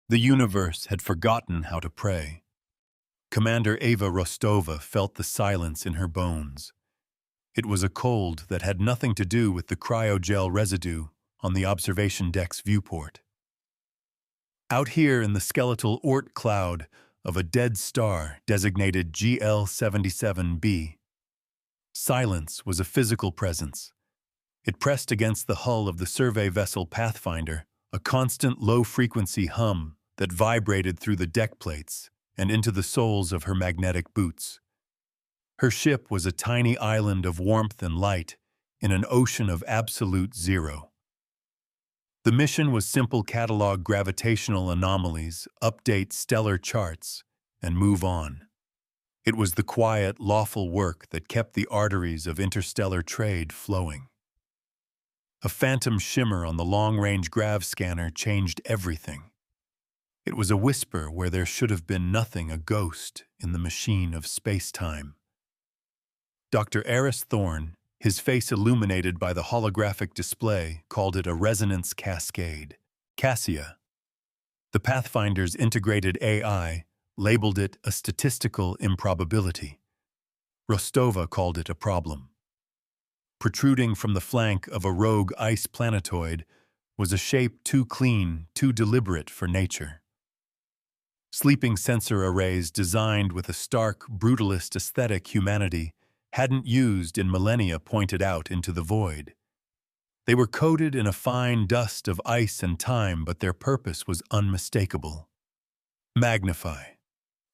The universe had forgotten how to pray. Commander Ava Rostova felt the silence in her bones. It was a cold that had nothing to do with the cryogel residue on the observation deck's viewport. Out here in the skeletal Oort cloud of a dead star designated GL-77b, silence was a physical presence. It pressed against the hull of the survey vessel Pathfinder, a constant low-frequency hum that vibrated through the deck plates and into the soles of her magnetic boots. Her ship was a tiny island of warmth and light in an ocean of absolute zero. The mission was simple: catalog gravitational anomalies, update stellar charts, and move on. It was the quiet, lawful work that kept the arteries of interstellar trade flowing. A phantom shimmer on the long-range grav scanner changed everything. It was a whisper where there should have been nothing, a ghost in the machine of space-time. Dr. Eris Thorne, his face illuminated by the holographic display, called it a resonance cascade. Cassia, the Pathfinder's integrated AI, labeled it a statistical improbability. Rostova called it a problem. Protruding from the flank of a rogue ice planetoid was a shape too clean, too deliberate for nature. Sleeping sensor arrays designed with a stark, brutalist aesthetic humanity hadn't used in millennia pointed out into the void. They were coated in a fine dust of ice and time, but their purpose was unmistakable. Magnify.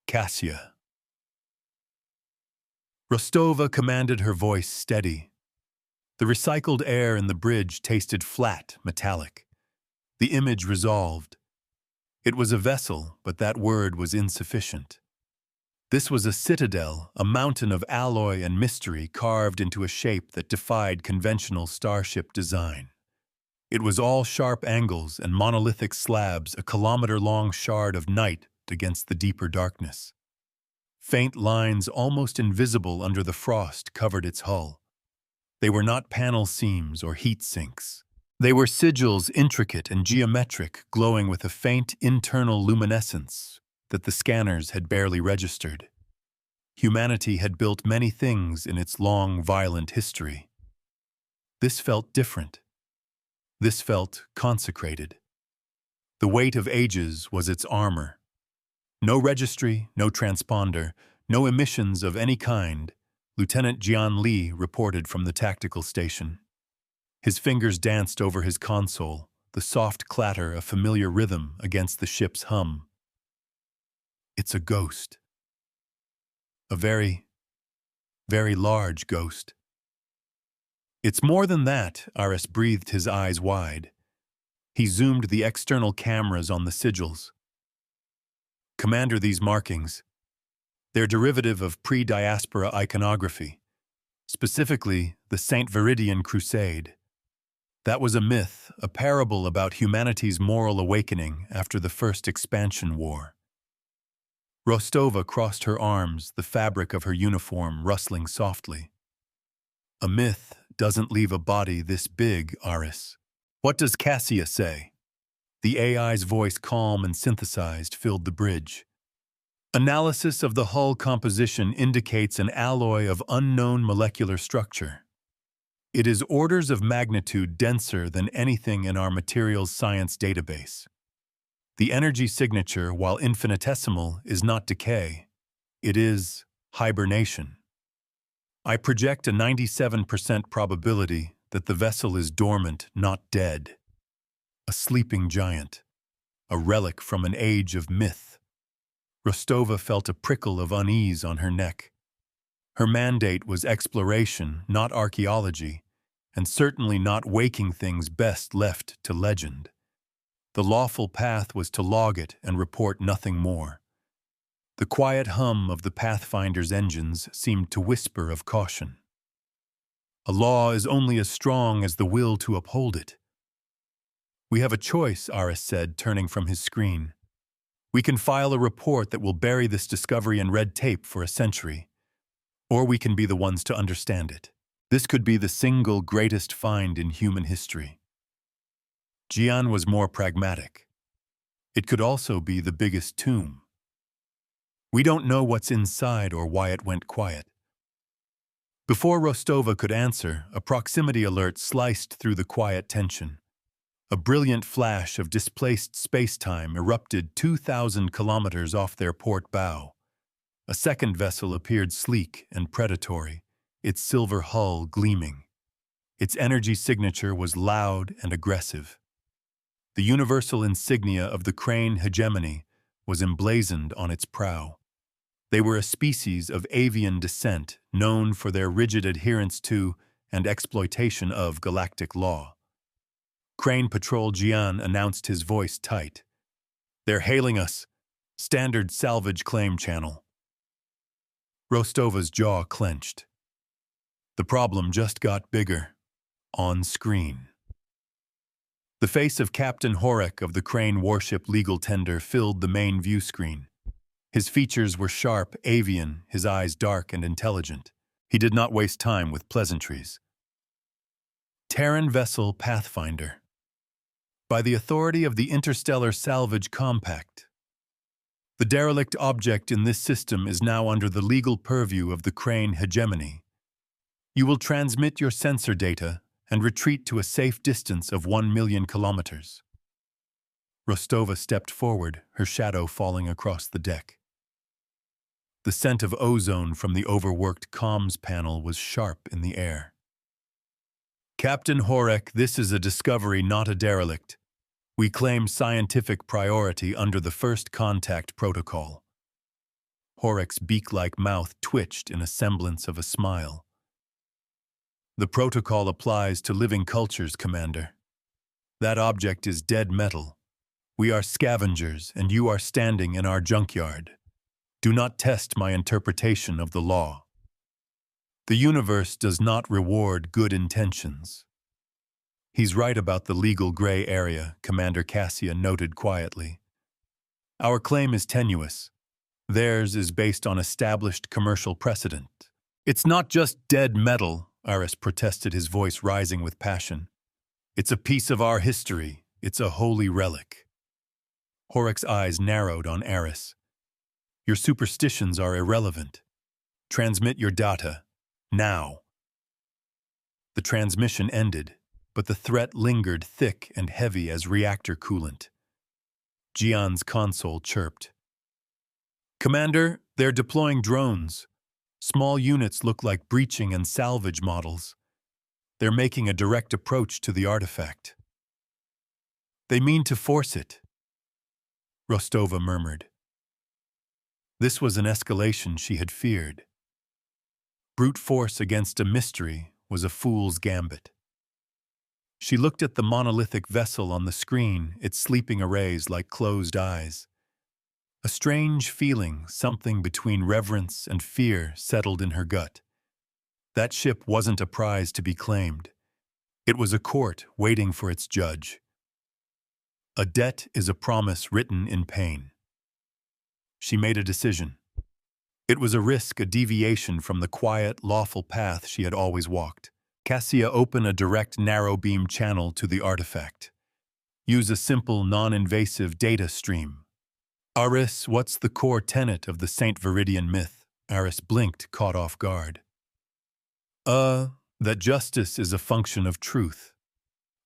Cassia. Rostova commanded, her voice steady. The recycled air in the bridge tasted flat, metallic. The image resolved. It was a vessel, but that word was insufficient. This was a citadel, a mountain of alloy and mystery carved into a shape that defied conventional starship design. It was all sharp angles and monolithic slabs, a kilometer-long shard of night against the deeper darkness. Faint lines, almost invisible under the frost, covered its hull. They were not panel seams or heat sinks. They were sigils, intricate and geometric, glowing with a faint internal luminescence that the scanners had barely registered. Humanity had built many things in its long, violent history. This felt different. This felt consecrated. The weight of ages was its armor. No registry, no transponder, no emissions of any kind, Lieutenant Jian Li reported from the tactical station. His fingers danced over his console, the soft clatter of familiar rhythm against the ship's hum. It's a ghost. A very, very large ghost. It's more than that, Aris breathed, his eyes wide. He zoomed the external cameras on the sigils. Commander, these markings, they're derivative of pre-diaspora iconography, specifically the Saint Viridian Crusade. That was a myth, a parable about humanity's moral awakening after the First Expansion War. Rostova crossed her arms, the fabric of her uniform rustling softly. A myth doesn't leave a body this big, Aris. What does Cassia say? The AI's voice, calm and synthesized, filled the bridge. Analysis of the hull composition indicates an alloy of unknown molecular structure. It is orders of magnitude denser than anything in our materials science database. The energy signature, while infinitesimal, is not decay. It is hibernation. I project a 97% probability that the vessel is dormant, not dead. A sleeping giant. A relic from an age of myth. Rostova felt a prickle of unease on her neck. Her mandate was exploration, not archaeology, and certainly not waking things best left to legend. The lawful path was to log it and report nothing more. The quiet hum of the Pathfinder's engines seemed to whisper of caution. A law is only as strong as the will to uphold it. We have a choice, Aris said, turning from his screen. We can file a report that will bury this discovery in red tape for a century, or we can be the ones to understand it. This could be the single greatest find in human history. Jian was more pragmatic. It could also be the biggest tomb. We don't know what's inside or why it went quiet. Before Rostova could answer, a proximity alert sliced through the quiet tension. A brilliant flash of displaced space-time erupted 2,000 kilometers off their port bow. A second vessel appeared sleek and predatory, its silver hull gleaming. Its energy signature was loud and aggressive. The universal insignia of the Crane hegemony was emblazoned on its prow. They were a species of avian descent known for their rigid adherence to and exploitation of galactic law. Crane Patrol Jian announced, his voice tight. "They're hailing us. Standard salvage claim channel." Rostova's jaw clenched. The problem just got bigger. On screen. The face of Captain Horek of the Crane warship legal tender filled the main view screen. His features were sharp, avian, his eyes dark and intelligent. He did not waste time with pleasantries. Terran vessel Pathfinder. By the authority of the Interstellar Salvage Compact. The derelict object in this system is now under the legal purview of the Crane hegemony. You will transmit your sensor data and retreat to a safe distance of 1 million kilometers. Rostova stepped forward, her shadow falling across the deck. The scent of ozone from the overworked comms panel was sharp in the air. "Captain Horek, this is a discovery, not a derelict. We claim scientific priority under the First Contact Protocol." Horek's beak-like mouth twitched in a semblance of a smile. "The protocol applies to living cultures, Commander. That object is dead metal. We are scavengers, and you are standing in our junkyard. Do not test my interpretation of the law. The universe does not reward good intentions." "He's right about the legal gray area," Commander Cassia noted quietly. "Our claim is tenuous. Theirs is based on established commercial precedent." "It's not just dead metal," Aris protested, his voice rising with passion. "It's a piece of our history. It's a holy relic." Horek's eyes narrowed on Aris. "Your superstitions are irrelevant. Transmit your data. Now." The transmission ended, but the threat lingered thick and heavy as reactor coolant. Jian's console chirped. "Commander, they're deploying drones. Small units look like breaching and salvage models. They're making a direct approach to the artifact." "They mean to force it," Rostova murmured. This was an escalation she had feared. Brute force against a mystery was a fool's gambit. She looked at the monolithic vessel on the screen, its sleeping arrays like closed eyes. A strange feeling, something between reverence and fear, settled in her gut. That ship wasn't a prize to be claimed. It was a court waiting for its judge. A debt is a promise written in pain. She made a decision. It was a risk, a deviation from the quiet, lawful path she had always walked. Cassia opened a direct, narrow-beam channel to the artifact. Use a simple, non-invasive data stream. "Aris, what's the core tenet of the Saint Viridian myth?" Aris blinked, caught off guard. That justice is a function of truth.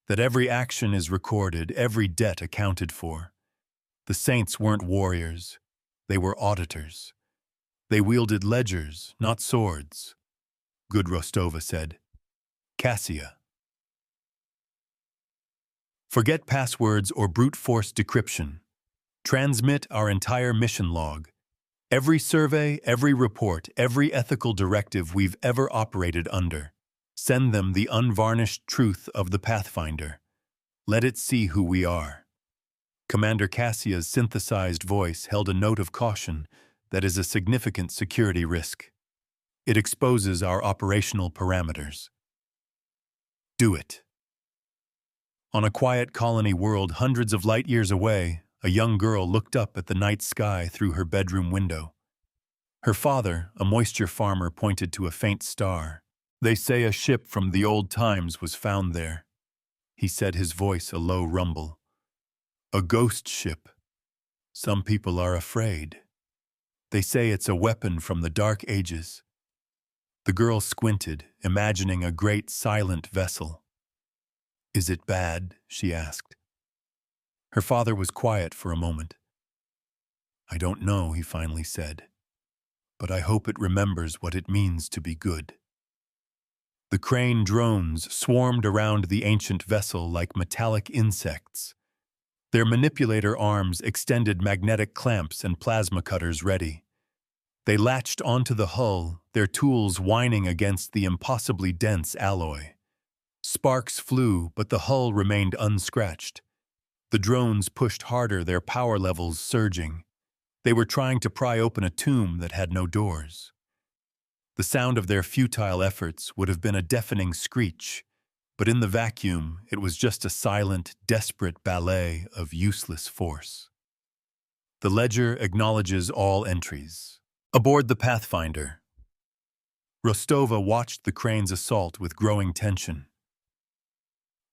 That every action is recorded, every debt accounted for. The saints weren't warriors. They were auditors. They wielded ledgers, not swords. Good, Rostova said. Cassia. Forget passwords or brute force decryption. Transmit our entire mission log. Every survey, every report, every ethical directive we've ever operated under. Send them the unvarnished truth of the Pathfinder. Let it see who we are. Commander Cassia's synthesized voice held a note of caution that is a significant security risk. It exposes our operational parameters. Do it. On a quiet colony world hundreds of light years away, a young girl looked up at the night sky through her bedroom window. Her father, a moisture farmer, pointed to a faint star. "They say a ship from the old times was found there," he said, his voice a low rumble. "A ghost ship, Some people are afraid. They say it's a weapon from the Dark Ages. The girl squinted, imagining a great silent vessel. Is it bad? She asked. Her father was quiet for a moment. I don't know, he finally said, but I hope it remembers what it means to be good. The crane drones swarmed around the ancient vessel like metallic insects. Their manipulator arms extended magnetic clamps and plasma cutters ready. They latched onto the hull, their tools whining against the impossibly dense alloy. Sparks flew, but the hull remained unscratched. The drones pushed harder, their power levels surging. They were trying to pry open a tomb that had no doors. The sound of their futile efforts would have been a deafening screech, but in the vacuum, it was just a silent, desperate ballet of useless force. The ledger acknowledges all entries. Aboard the Pathfinder. Rostova watched the crane's assault with growing tension.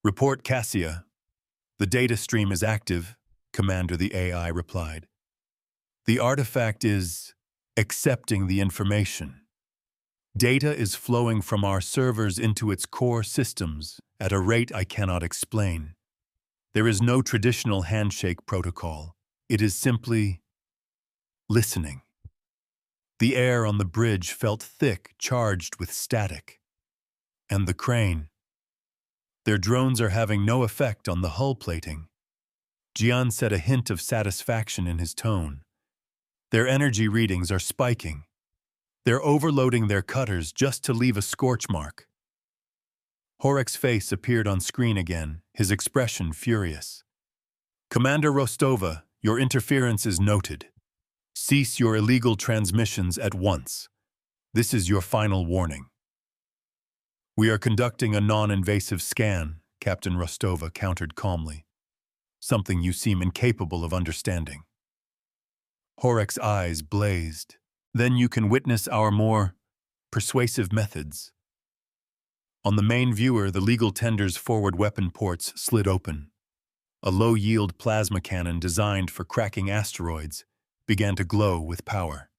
Report Cassia. The data stream is active, Commander, the AI replied. The artifact is accepting the information. Data is flowing from our servers into its core systems at a rate I cannot explain. There is no traditional handshake protocol. It is simply listening. The air on the bridge felt thick, charged with static. And the crane. Their drones are having no effect on the hull plating. Jian said, a hint of satisfaction in his tone. Their energy readings are spiking. They're overloading their cutters just to leave a scorch mark. Horek's face appeared on screen again, his expression furious. Commander Rostova, your interference is noted. Cease your illegal transmissions at once. This is your final warning. We are conducting a non-invasive scan, Captain Rostova countered calmly. Something you seem incapable of understanding. Horek's eyes blazed. Then you can witness our more persuasive methods. On the main viewer, the legal tender's forward weapon ports slid open. A low-yield plasma cannon designed for cracking asteroids began to glow with power.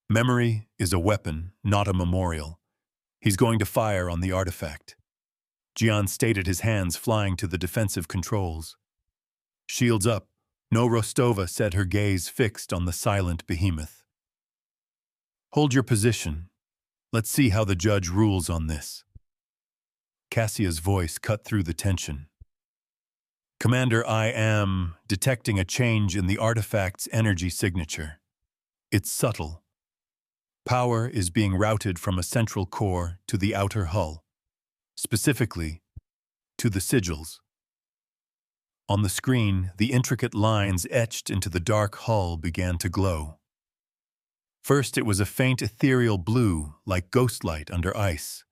Memory is a weapon, not a memorial. He's going to fire on the artifact. Jian stated, his hands flying to the defensive controls. Shields up. No, Rostova said, her gaze fixed on the silent behemoth. Hold your position. Let's see how the judge rules on this. Cassia's voice cut through the tension. Commander, I am detecting a change in the artifact's energy signature. It's subtle. Power is being routed from a central core to the outer hull, specifically to the sigils. On the screen, the intricate lines etched into the dark hull began to glow. First, it was a faint ethereal blue, like ghost light under ice.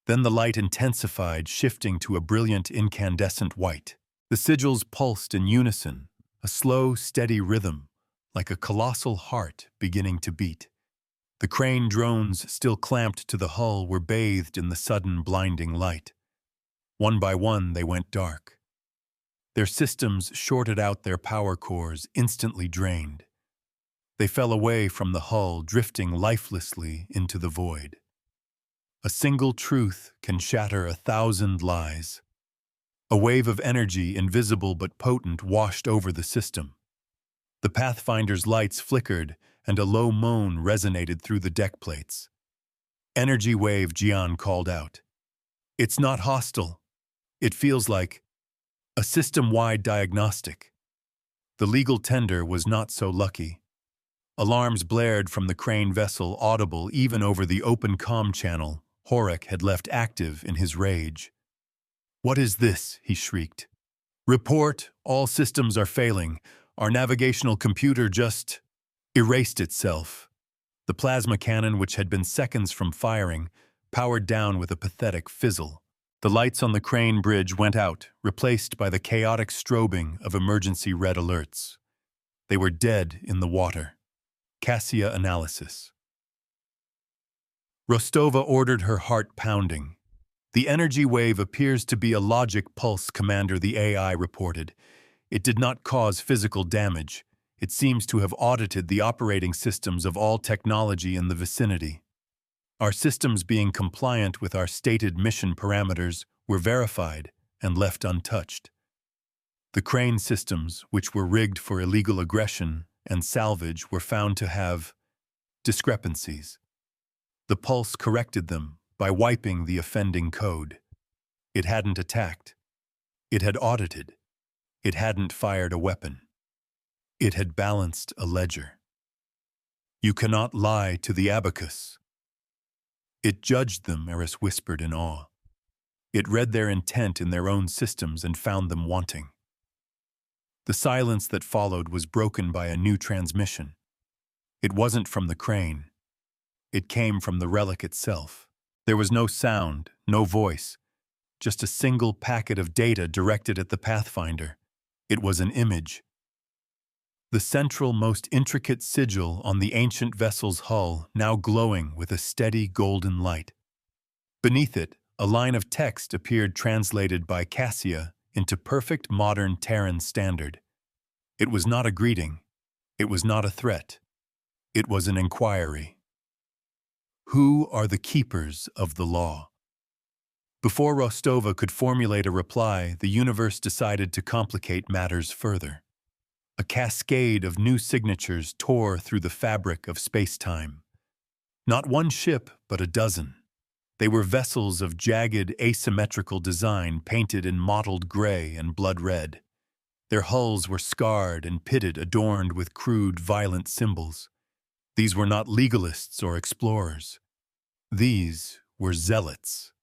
Then the light intensified, shifting to a brilliant incandescent white. The sigils pulsed in unison, a slow, steady rhythm, like a colossal heart beginning to beat. The crane drones, still clamped to the hull, were bathed in the sudden blinding light. One by one, they went dark. Their systems shorted out, their power cores instantly drained. They fell away from the hull, drifting lifelessly into the void. A single truth can shatter 1,000 lies. A wave of energy, invisible but potent, washed over the system. The Pathfinder's lights flickered, and a low moan resonated through the deck plates. Energy wave, Jian called out. It's not hostile. It feels like a system-wide diagnostic. The legal tender was not so lucky. Alarms blared from the crane vessel, audible even over the open comm channel Horek had left active in his rage. What is this? He shrieked. Report, all systems are failing. Our navigational computer just erased itself. The plasma cannon, which had been seconds from firing, powered down with a pathetic fizzle. The lights on the crane bridge went out, replaced by the chaotic strobing of emergency red alerts. They were dead in the water. Cassia analysis. Rostova ordered, her heart pounding. The energy wave appears to be a logic pulse, Commander, the AI reported. It did not cause physical damage. It seems to have audited the operating systems of all technology in the vicinity. Our systems being compliant with our stated mission parameters were verified and left untouched. The crane systems, which were rigged for illegal aggression and salvage, were found to have discrepancies. The pulse corrected them by wiping the offending code. It hadn't attacked. It had audited. It hadn't fired a weapon. It had balanced a ledger. You cannot lie to the abacus. It judged them, Eris whispered in awe. It read their intent in their own systems and found them wanting. The silence that followed was broken by a new transmission. It wasn't from the crane. It came from the relic itself. There was no sound, no voice, just a single packet of data directed at the Pathfinder. It was an image. The central, most intricate sigil on the ancient vessel's hull now glowing with a steady golden light. Beneath it, a line of text appeared translated by Cassia into perfect modern Terran standard. It was not a greeting. It was not a threat. It was an inquiry. Who are the keepers of the law? Before Rostova could formulate a reply, the universe decided to complicate matters further. A cascade of new signatures tore through the fabric of space-time. Not one ship, but a dozen. They were vessels of jagged, asymmetrical design painted in mottled gray and blood red. Their hulls were scarred and pitted, adorned with crude, violent symbols. These were not legalists or explorers. These were zealots.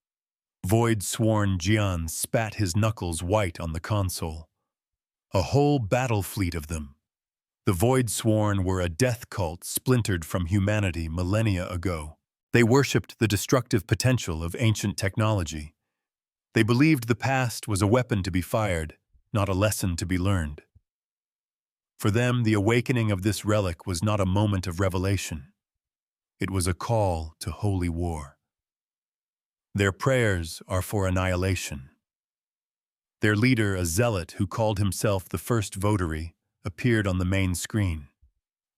Void-sworn Jian spat his knuckles white on the console. A whole battle fleet of them. The Void-sworn were a death cult splintered from humanity millennia ago. They worshipped the destructive potential of ancient technology. They believed the past was a weapon to be fired, not a lesson to be learned. For them, the awakening of this relic was not a moment of revelation. It was a call to holy war. Their prayers are for annihilation. Their leader, a zealot who called himself the first votary, appeared on the main screen.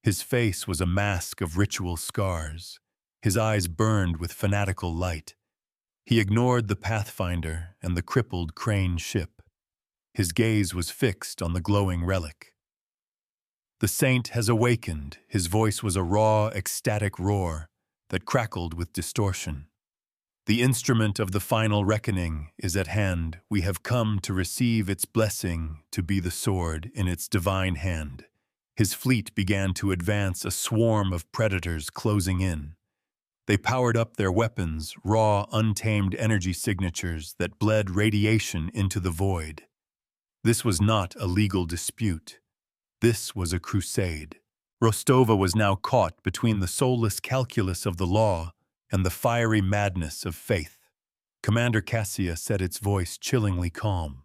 His face was a mask of ritual scars. His eyes burned with fanatical light. He ignored the Pathfinder and the crippled crane ship. His gaze was fixed on the glowing relic. The saint has awakened. His voice was a raw, ecstatic roar that crackled with distortion. The instrument of the final reckoning is at hand. We have come to receive its blessing, to be the sword in its divine hand. His fleet began to advance, a swarm of predators closing in. They powered up their weapons, raw, untamed energy signatures that bled radiation into the void. This was not a legal dispute. This was a crusade. Rostova was now caught between the soulless calculus of the law and the fiery madness of faith. Commander Cassia said, its voice chillingly calm.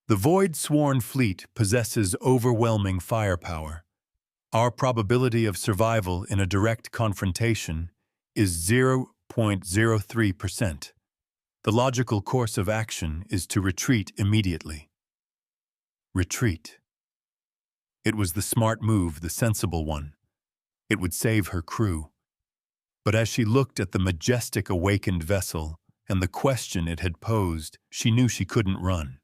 The Void-sworn fleet possesses overwhelming firepower. Our probability of survival in a direct confrontation is 0.03%. The logical course of action is to retreat immediately. Retreat. It was the smart move, the sensible one. It would save her crew. But as she looked at the majestic awakened vessel and the question it had posed, she knew she couldn't run.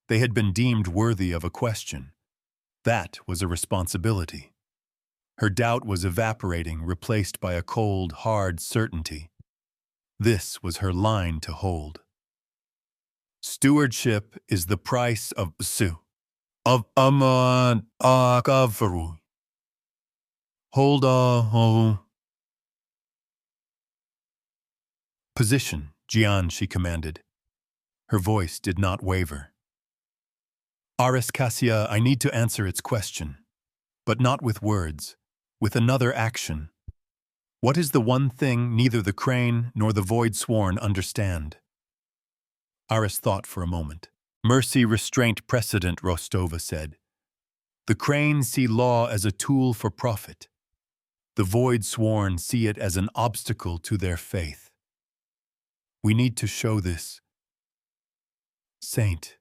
They had been deemed worthy of a question. That was a responsibility. Her doubt was evaporating, replaced by a cold, hard certainty. This was her line to hold. Stewardship is the price of Amon Hold on. Position, Jian, she commanded. Her voice did not waver. Aris Cassia, I need to answer its question. But not with words, with another action. What is the one thing neither the crane nor the Void-sworn understand? Aris thought for a moment. Mercy, restraint, precedent, Rostova said. The crane see law as a tool for profit. The Void-sworn see it as an obstacle to their faith. We need to show this. Saint,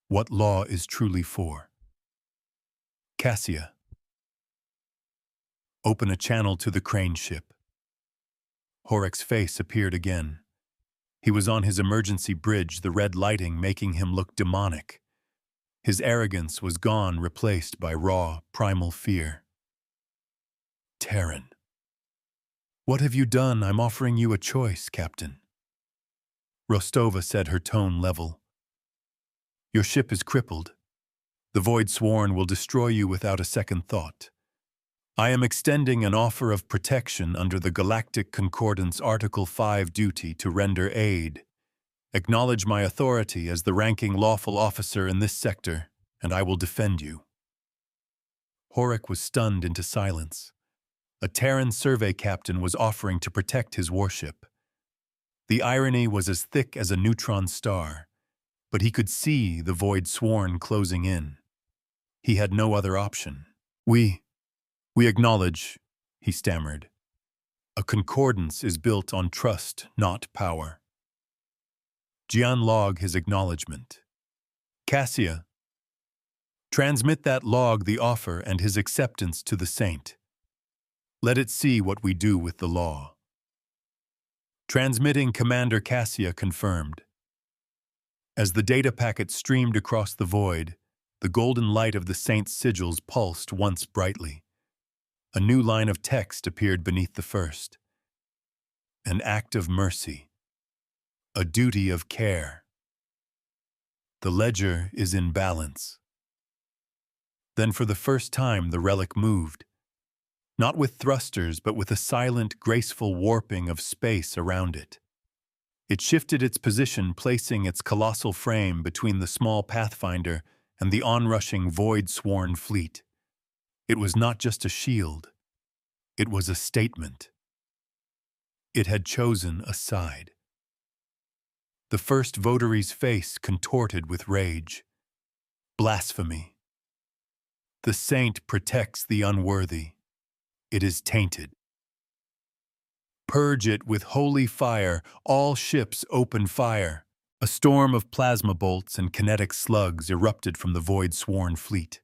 what law is truly for. Cassia, open a channel to the crane ship. Horrocks' face appeared again. He was on his emergency bridge, the red lighting making him look demonic. His arrogance was gone, replaced by raw, primal fear. Terran. What have you done? I'm offering you a choice, Captain. Rostova said, her tone level. Your ship is crippled. The Void Sworn will destroy you without a second thought. I am extending an offer of protection under the Galactic Concordance Article 5 duty to render aid. Acknowledge my authority as the ranking lawful officer in this sector, and I will defend you. Horrocks was stunned into silence. A Terran survey captain was offering to protect his warship. The irony was as thick as a neutron star, but he could see the Void Sworn closing in. He had no other option. We acknowledge, he stammered. A concordance is built on trust, not power. Jian log his acknowledgement. Cassia, transmit that log the offer and his acceptance to the Saint. Let it see what we do with the law. Transmitting Commander Cassia confirmed. As the data packet streamed across the void, the golden light of the Saint's sigils pulsed once brightly. A new line of text appeared beneath the first. An act of mercy. A duty of care. The ledger is in balance. Then for the first time the relic moved. Not with thrusters, but with a silent, graceful warping of space around it. It shifted its position, placing its colossal frame between the small Pathfinder and the onrushing Void-sworn fleet. It was not just a shield. It was a statement. It had chosen a side. The first votary's face contorted with rage. Blasphemy. The Saint protects the unworthy. It is tainted. Purge it with holy fire, all ships open fire. A storm of plasma bolts and kinetic slugs erupted from the Void-sworn fleet.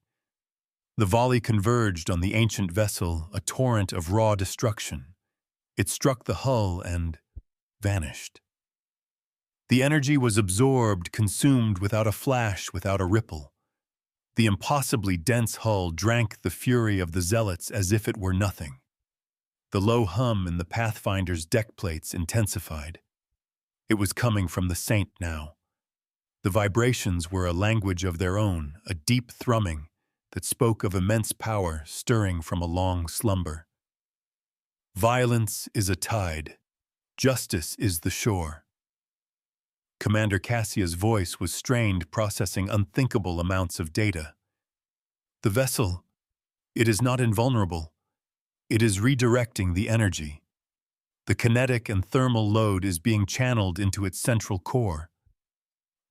The volley converged on the ancient vessel, a torrent of raw destruction. It struck the hull and vanished. The energy was absorbed, consumed without a flash, without a ripple. The impossibly dense hull drank the fury of the zealots as if it were nothing. The low hum in the Pathfinder's deck plates intensified. It was coming from the Saint now. The vibrations were a language of their own, a deep thrumming that spoke of immense power stirring from a long slumber. Violence is a tide. Justice is the shore. Commander Cassia's voice was strained, processing unthinkable amounts of data. The vessel, it is not invulnerable. It is redirecting the energy. The kinetic and thermal load is being channeled into its central core.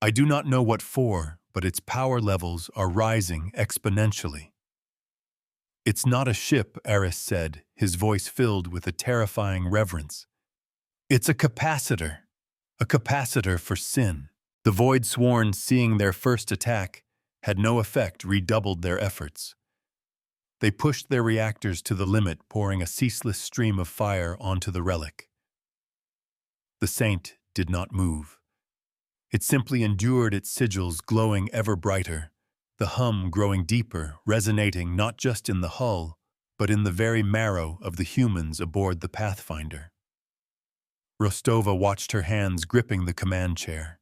I do not know what for, but its power levels are rising exponentially. It's not a ship, Eris said, his voice filled with a terrifying reverence. It's a capacitor for sin. The Void-sworn, seeing their first attack, had no effect, redoubled their efforts. They pushed their reactors to the limit, pouring a ceaseless stream of fire onto the relic. The Saint did not move. It simply endured, its sigils glowing ever brighter, the hum growing deeper, resonating not just in the hull, but in the very marrow of the humans aboard the Pathfinder. Rostova watched her hands gripping the command chair.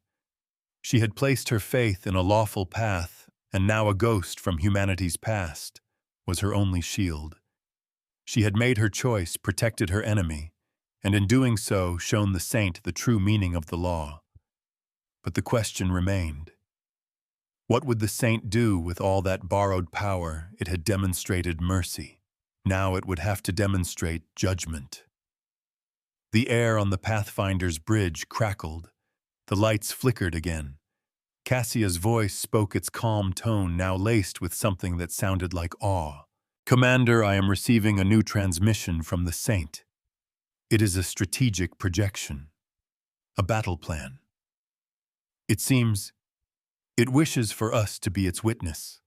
She had placed her faith in a lawful path, and now a ghost from humanity's past was her only shield. She had made her choice, protected her enemy, and in doing so shown the Saint the true meaning of the law. But the question remained. What would the Saint do with all that borrowed power? It had demonstrated mercy. Now it would have to demonstrate judgment. The air on the Pathfinder's bridge crackled. The lights flickered again. Cassia's voice spoke, its calm tone now laced with something that sounded like awe. Commander, I am receiving a new transmission from the Saint. It is a strategic projection. A battle plan. It seems it wishes for us to be its witness.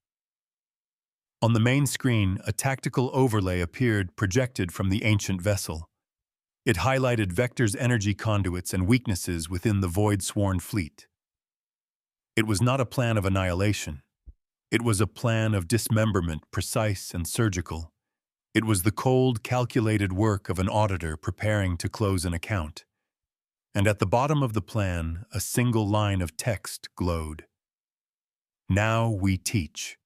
On the main screen, a tactical overlay appeared projected from the ancient vessel. It highlighted Vector's energy conduits and weaknesses within the Void-sworn fleet. It was not a plan of annihilation. It was a plan of dismemberment, precise and surgical. It was the cold, calculated work of an auditor preparing to close an account. And at the bottom of the plan, a single line of text glowed. "Now we teach."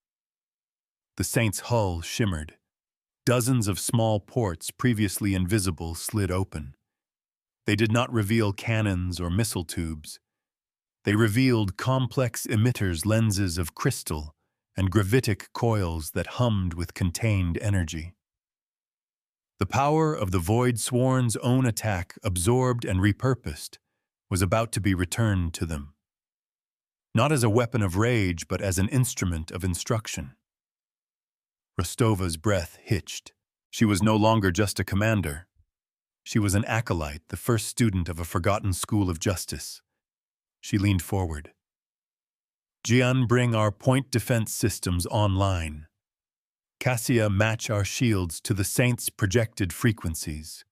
The Saint's hull shimmered. Dozens of small ports previously invisible slid open. They did not reveal cannons or missile tubes. They revealed complex emitters, lenses of crystal, and gravitic coils that hummed with contained energy. The power of the Void-sworn's own attack, absorbed and repurposed, was about to be returned to them. Not as a weapon of rage, but as an instrument of instruction. Rostova's breath hitched. She was no longer just a commander. She was an acolyte, the first student of a forgotten school of justice. She leaned forward. "Jian, bring our point defense systems online. Cassia, match our shields to the Saint's projected frequencies.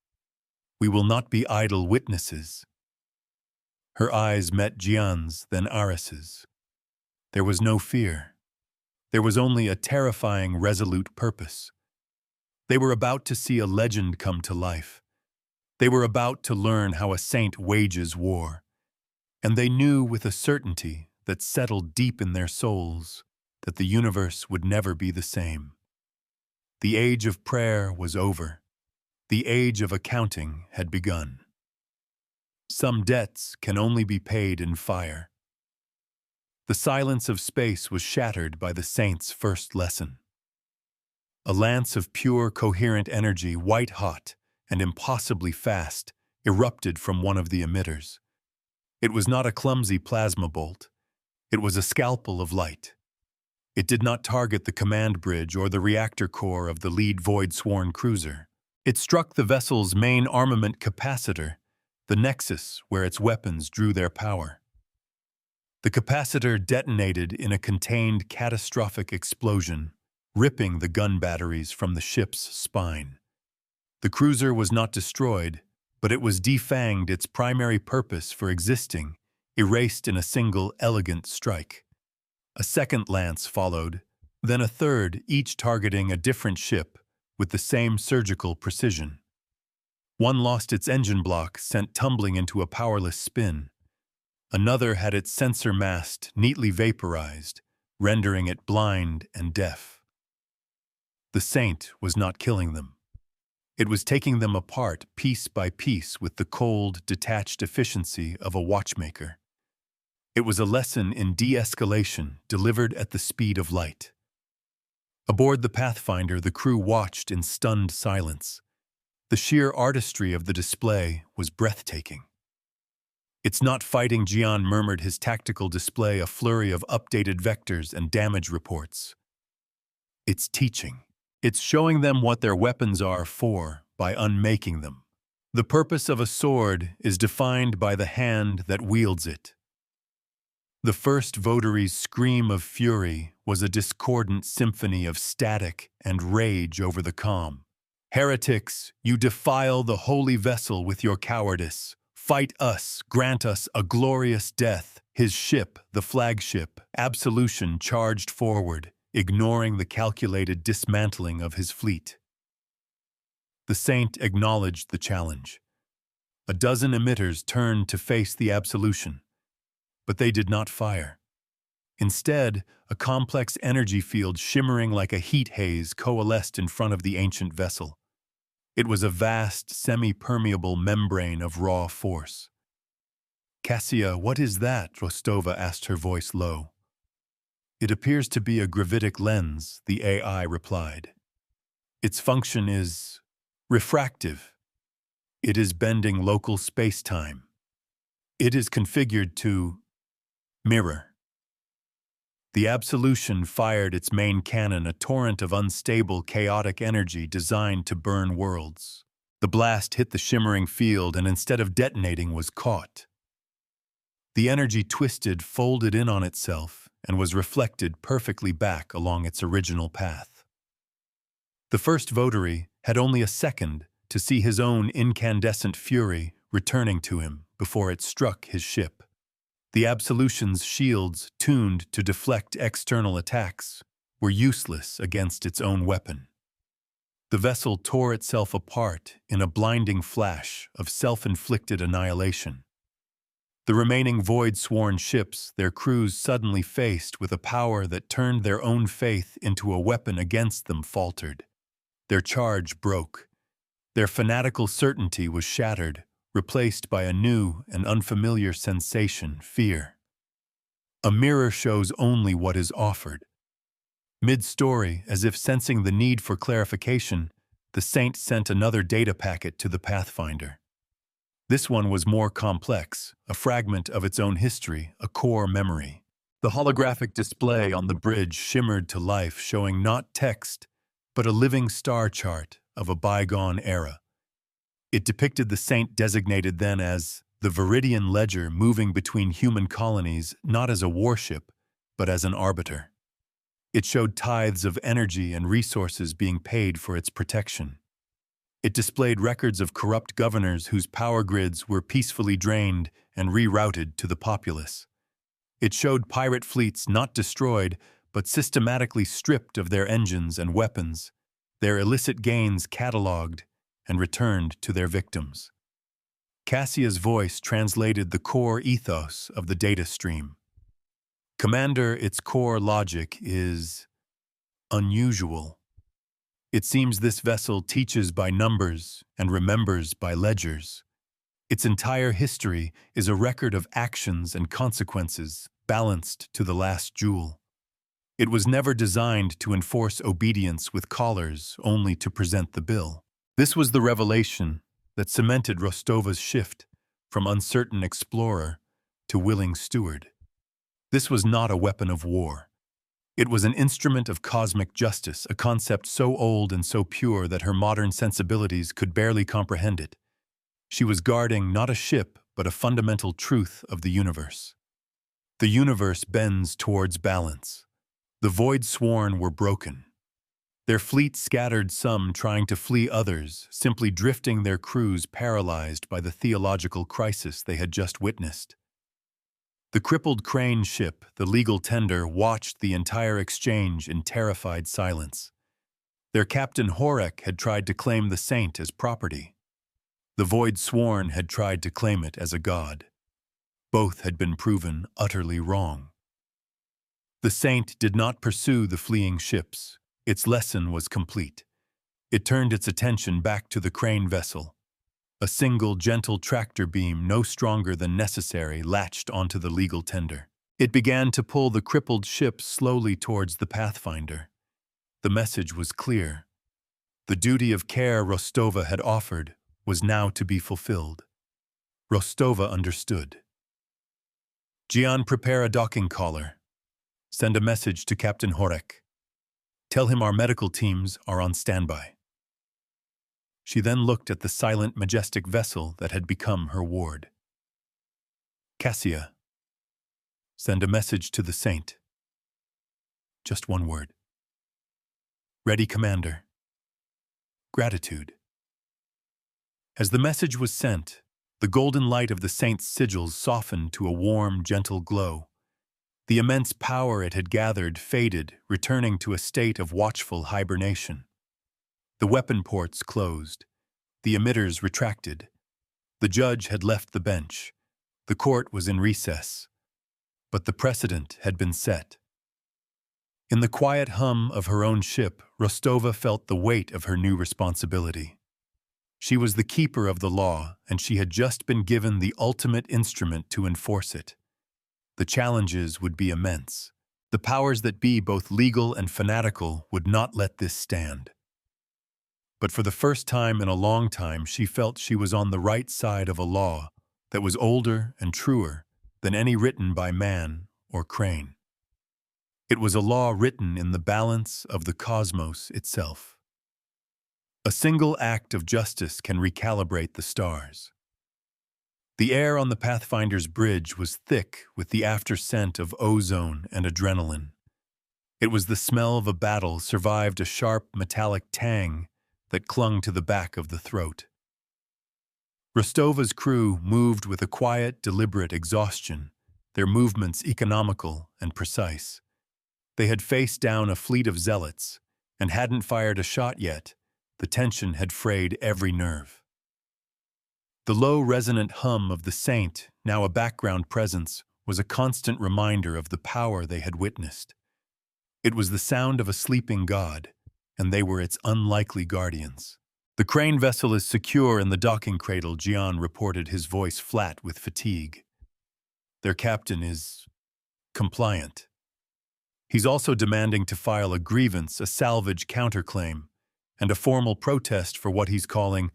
We will not be idle witnesses." Her eyes met Jian's, then Aris's. There was no fear. There was only a terrifying, resolute purpose. They were about to see a legend come to life. They were about to learn how a saint wages war. And they knew with a certainty that settled deep in their souls that the universe would never be the same. The age of prayer was over. The age of accounting had begun. Some debts can only be paid in fire. The silence of space was shattered by the Saint's first lesson. A lance of pure, coherent energy, white-hot and impossibly fast, erupted from one of the emitters. It was not a clumsy plasma bolt. It was a scalpel of light. It did not target the command bridge or the reactor core of the lead Void-sworn cruiser. It struck the vessel's main armament capacitor, the nexus where its weapons drew their power. The capacitor detonated in a contained, catastrophic explosion, ripping the gun batteries from the ship's spine. The cruiser was not destroyed, but it was defanged, its primary purpose for existing, erased in a single, elegant strike. A second lance followed, then a third, each targeting a different ship with the same surgical precision. One lost its engine block, sent tumbling into a powerless spin. Another had its sensor mast neatly vaporized, rendering it blind and deaf. The Saint was not killing them. It was taking them apart piece by piece with the cold, detached efficiency of a watchmaker. It was a lesson in de-escalation delivered at the speed of light. Aboard the Pathfinder, the crew watched in stunned silence. The sheer artistry of the display was breathtaking. "It's not fighting," Jian murmured, his tactical display a flurry of updated vectors and damage reports. "It's teaching. It's showing them what their weapons are for by unmaking them. The purpose of a sword is defined by the hand that wields it." The first votary's scream of fury was a discordant symphony of static and rage over the comm. "Heretics, you defile the holy vessel with your cowardice. Fight us, grant us a glorious death." His ship, the flagship, Absolution, charged forward, ignoring the calculated dismantling of his fleet. The Saint acknowledged the challenge. A dozen emitters turned to face the Absolution, but they did not fire. Instead, a complex energy field shimmering like a heat haze coalesced in front of the ancient vessel. It was a vast, semi-permeable membrane of raw force. "Cassia, what is that?" Rostova asked, her voice low. "It appears to be a gravitic lens," the AI replied. "Its function is refractive. It is bending local space-time. It is configured to mirror." The Absolution fired its main cannon, a torrent of unstable, chaotic energy designed to burn worlds. The blast hit the shimmering field and instead of detonating was caught. The energy twisted, folded in on itself, and was reflected perfectly back along its original path. The first votary had only a second to see his own incandescent fury returning to him before it struck his ship. The Absolution's shields, tuned to deflect external attacks, were useless against its own weapon. The vessel tore itself apart in a blinding flash of self-inflicted annihilation. The remaining void-sworn ships their crews suddenly faced with a power that turned their own faith into a weapon against them faltered. Their charge broke. Their fanatical certainty was shattered, replaced by a new and unfamiliar sensation, fear. A mirror shows only what is offered. Mid-story, as if sensing the need for clarification, the Saint sent another data packet to the Pathfinder. This one was more complex, a fragment of its own history, a core memory. The holographic display on the bridge shimmered to life, showing not text, but a living star chart of a bygone era. It depicted the Saint designated then as the Viridian Ledger moving between human colonies not as a warship, but as an arbiter. It showed tithes of energy and resources being paid for its protection. It displayed records of corrupt governors whose power grids were peacefully drained and rerouted to the populace. It showed pirate fleets not destroyed, but systematically stripped of their engines and weapons, their illicit gains catalogued and returned to their victims. Cassia's voice translated the core ethos of the data stream. Commander, its core logic is unusual. It seems this vessel teaches by numbers and remembers by ledgers. Its entire history is a record of actions and consequences, balanced to the last jewel. It was never designed to enforce obedience with collars only to present the bill. This was the revelation that cemented Rostova's shift from uncertain explorer to willing steward. This was not a weapon of war. It was an instrument of cosmic justice, a concept so old and so pure that her modern sensibilities could barely comprehend it. She was guarding not a ship, but a fundamental truth of the universe. The universe bends towards balance. The void-sworn were broken. Their fleet scattered, some trying to flee, others simply drifting, their crews paralyzed by the theological crisis they had just witnessed. The crippled crane ship, the legal tender, watched the entire exchange in terrified silence. Their captain Horek had tried to claim the Saint as property. The void-sworn had tried to claim it as a god. Both had been proven utterly wrong. The Saint did not pursue the fleeing ships. Its lesson was complete. It turned its attention back to the crane vessel. A single gentle tractor beam, no stronger than necessary, latched onto the legal tender. It began to pull the crippled ship slowly towards the Pathfinder. The message was clear. The duty of care Rostova had offered was now to be fulfilled. Rostova understood. Gian, prepare a docking collar. Send a message to Captain Horek. Tell him our medical teams are on standby. She then looked at the silent, majestic vessel that had become her ward. Cassia, send a message to the Saint. Just one word. Ready, Commander. Gratitude. As the message was sent, the golden light of the Saint's sigils softened to a warm, gentle glow. The immense power it had gathered faded, returning to a state of watchful hibernation. The weapon ports closed. The emitters retracted. The judge had left the bench. The court was in recess. But the precedent had been set. In the quiet hum of her own ship, Rostova felt the weight of her new responsibility. She was the keeper of the law, and she had just been given the ultimate instrument to enforce it. The challenges would be immense. The powers that be, both legal and fanatical, would not let this stand. But for the first time in a long time, she felt she was on the right side of a law that was older and truer than any written by man or crane. It was a law written in the balance of the cosmos itself. A single act of justice can recalibrate the stars. The air on the Pathfinder's bridge was thick with the after scent of ozone and adrenaline. It was the smell of a battle survived a sharp metallic tang that clung to the back of the throat. Rostova's crew moved with a quiet, deliberate exhaustion, their movements economical and precise. They had faced down a fleet of zealots and hadn't fired a shot yet. The tension had frayed every nerve. The low, resonant hum of the saint, now a background presence, was a constant reminder of the power they had witnessed. It was the sound of a sleeping god, and they were its unlikely guardians. "The crane vessel is secure in the docking cradle," Gian reported, his voice flat with fatigue. "Their captain is compliant. He's also demanding to file a grievance, a salvage counterclaim, and a formal protest for what he's calling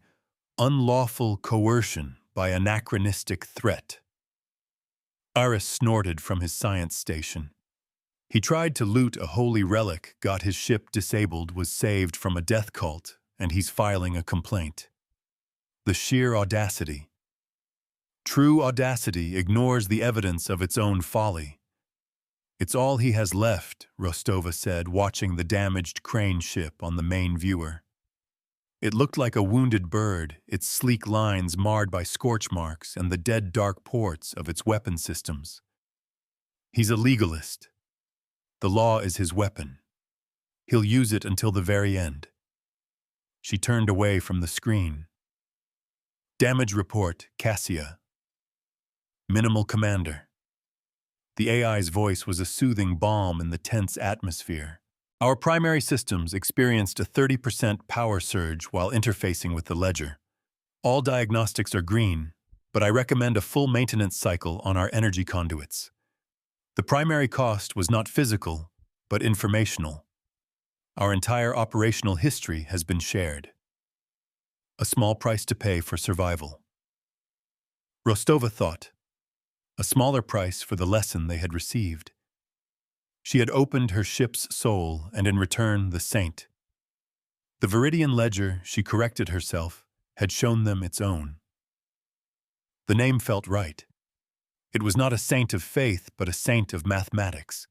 unlawful coercion by anachronistic threat." Aris snorted from his science station. He tried to loot a holy relic, got his ship disabled, was saved from a death cult, and he's filing a complaint. The sheer audacity. True audacity ignores the evidence of its own folly. "It's all he has left," Rostova said, watching the damaged crane ship on the main viewer. It looked like a wounded bird, its sleek lines marred by scorch marks and the dead dark ports of its weapon systems. "He's a legalist. The law is his weapon. He'll use it until the very end." She turned away from the screen. "Damage report, Cassia. Minimal, Commander." The AI's voice was a soothing balm in the tense atmosphere. "Our primary systems experienced a 30% power surge while interfacing with the ledger. All diagnostics are green, but I recommend a full maintenance cycle on our energy conduits. The primary cost was not physical, but informational. Our entire operational history has been shared. A small price to pay for survival." Rostova thought. A smaller price for the lesson they had received. She had opened her ship's soul, and in return the saint. The Viridian ledger, she corrected herself, had shown them its own. The name felt right. It was not a saint of faith, but a saint of mathematics,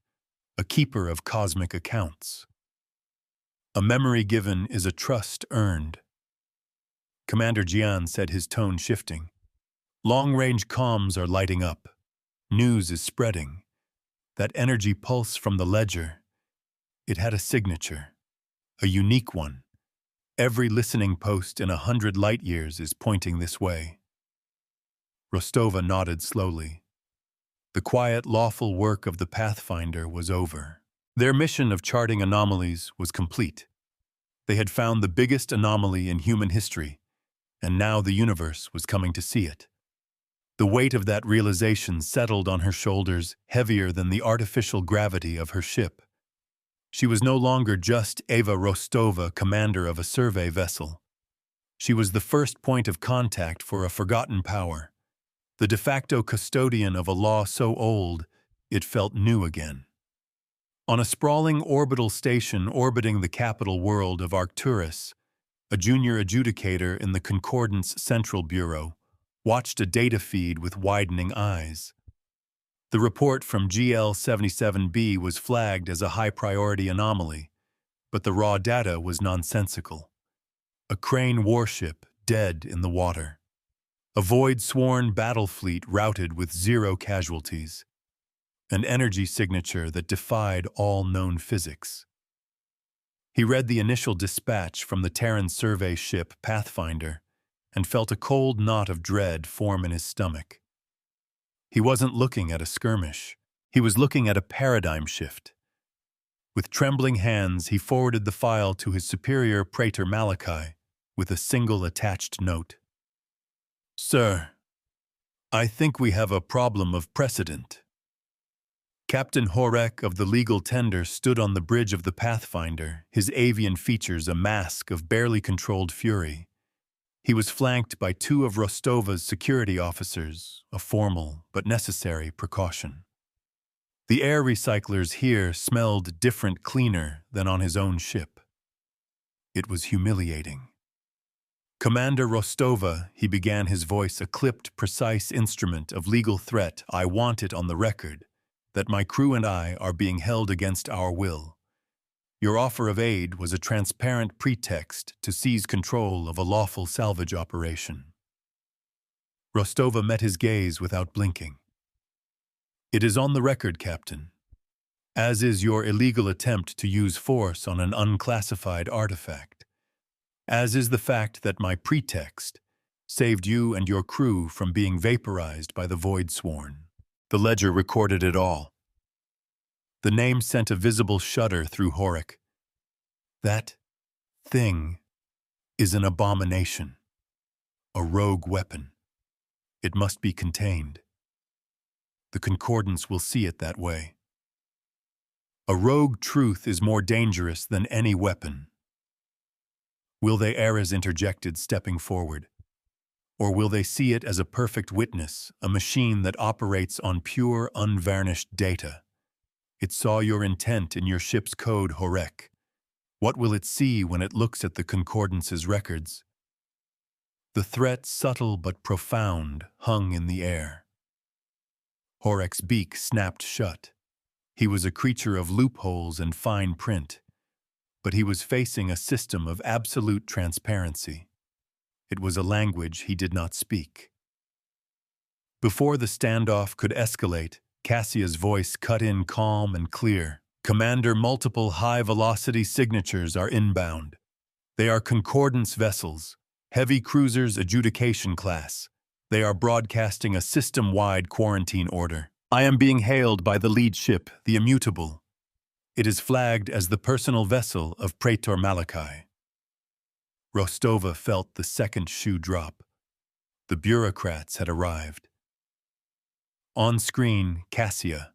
a keeper of cosmic accounts. "A memory given is a trust earned." Commander Gian said, his tone shifting. "Long-range comms are lighting up. News is spreading. That energy pulse from the ledger, it had a signature, a unique one. Every listening post in 100 light-years is pointing this way." Rostova nodded slowly. The quiet, lawful work of the Pathfinder was over. Their mission of charting anomalies was complete. They had found the biggest anomaly in human history, and now the universe was coming to see it. The weight of that realization settled on her shoulders, heavier than the artificial gravity of her ship. She was no longer just Eva Rostova, commander of a survey vessel. She was the first point of contact for a forgotten power, the de facto custodian of a law so old it felt new again. On a sprawling orbital station orbiting the capital world of Arcturus, a junior adjudicator in the Concordance Central Bureau watched a data feed with widening eyes. The report from GL-77B was flagged as a high-priority anomaly, but the raw data was nonsensical. A crane warship dead in the water. A void-sworn battle fleet routed with 0 casualties. An energy signature that defied all known physics. He read the initial dispatch from the Terran survey ship Pathfinder and felt a cold knot of dread form in his stomach. He wasn't looking at a skirmish. He was looking at a paradigm shift. With trembling hands, he forwarded the file to his superior, Praetor Malachi, with a single attached note. "Sir, I think we have a problem of precedent." Captain Horek of the legal tender stood on the bridge of the Pathfinder, his avian features a mask of barely controlled fury. He was flanked by 2 of Rostova's security officers, a formal but necessary precaution. The air recyclers here smelled different, cleaner than on his own ship. It was humiliating. "Commander Rostova," he began, his voice a clipped, precise instrument of legal threat. "I want it on the record that my crew and I are being held against our will. Your offer of aid was a transparent pretext to seize control of a lawful salvage operation. Rostova met his gaze without blinking. It is on the record, Captain, as is your illegal attempt to use force on an unclassified artifact, as is the fact that my pretext saved you and your crew from being vaporized by the Void Sworn. The ledger recorded it all. The name sent a visible shudder through Horik. That thing is an abomination, a rogue weapon. It must be contained. The Concordance will see it that way. A rogue truth is more dangerous than any weapon. Will they err as interjected, stepping forward? Or will they see it as a perfect witness, a machine that operates on pure, unvarnished data? It saw your intent in your ship's code, Horek. What will it see when it looks at the Concordance's records? The threat, subtle but profound, hung in the air. Horek's beak snapped shut. He was a creature of loopholes and fine print, but he was facing a system of absolute transparency. It was a language he did not speak. Before the standoff could escalate, Cassia's voice cut in calm and clear. Commander, multiple high-velocity signatures are inbound. They are Concordance vessels, heavy cruisers adjudication class. They are broadcasting a system-wide quarantine order. I am being hailed by the lead ship, the Immutable. It is flagged as the personal vessel of Praetor Malachi. Rostova felt the second shoe drop. The bureaucrats had arrived. On screen, Cassia.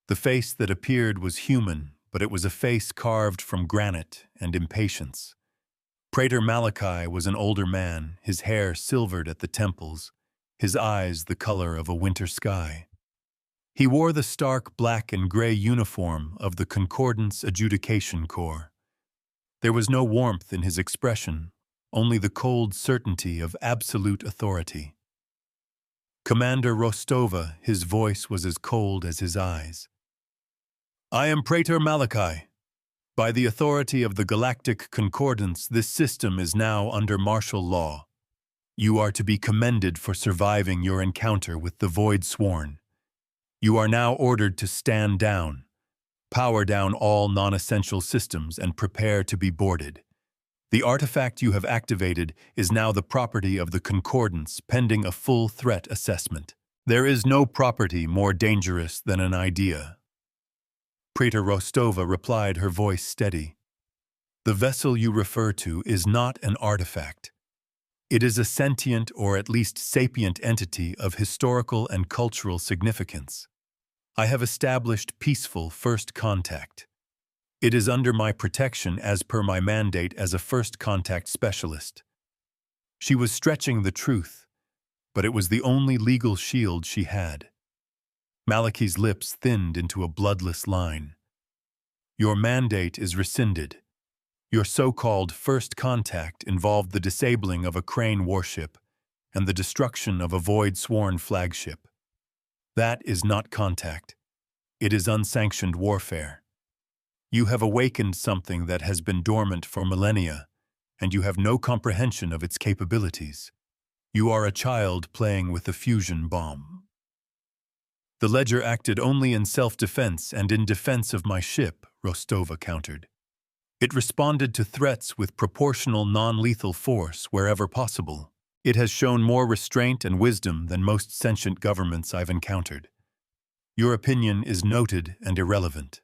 The face that appeared was human, but it was a face carved from granite and impatience. Praetor Malachi was an older man, his hair silvered at the temples, his eyes the color of a winter sky. He wore the stark black and gray uniform of the Concordance Adjudication Corps. There was no warmth in his expression, only the cold certainty of absolute authority. Commander Rostova, his voice was as cold as his eyes. I am Praetor Malachi. By the authority of the Galactic Concordance, this system is now under martial law. You are to be commended for surviving your encounter with the Void Sworn. You are now ordered to stand down, power down all non-essential systems, and prepare to be boarded. The artifact you have activated is now the property of the Concordance, pending a full threat assessment. There is no property more dangerous than an idea. Praetor Rostova replied, her voice steady. The vessel you refer to is not an artifact. It is a sentient or at least sapient entity of historical and cultural significance. I have established peaceful first contact. It is under my protection as per my mandate as a first contact specialist. She was stretching the truth, but it was the only legal shield she had. Malachi's lips thinned into a bloodless line. Your mandate is rescinded. Your so-called first contact involved the disabling of a Crane warship and the destruction of a Void Sworn flagship. That is not contact. It is unsanctioned warfare. You have awakened something that has been dormant for millennia, and you have no comprehension of its capabilities. You are a child playing with a fusion bomb. The ledger acted only in self-defense and in defense of my ship, Rostova countered. It responded to threats with proportional non-lethal force wherever possible. It has shown more restraint and wisdom than most sentient governments I've encountered. Your opinion is noted and irrelevant.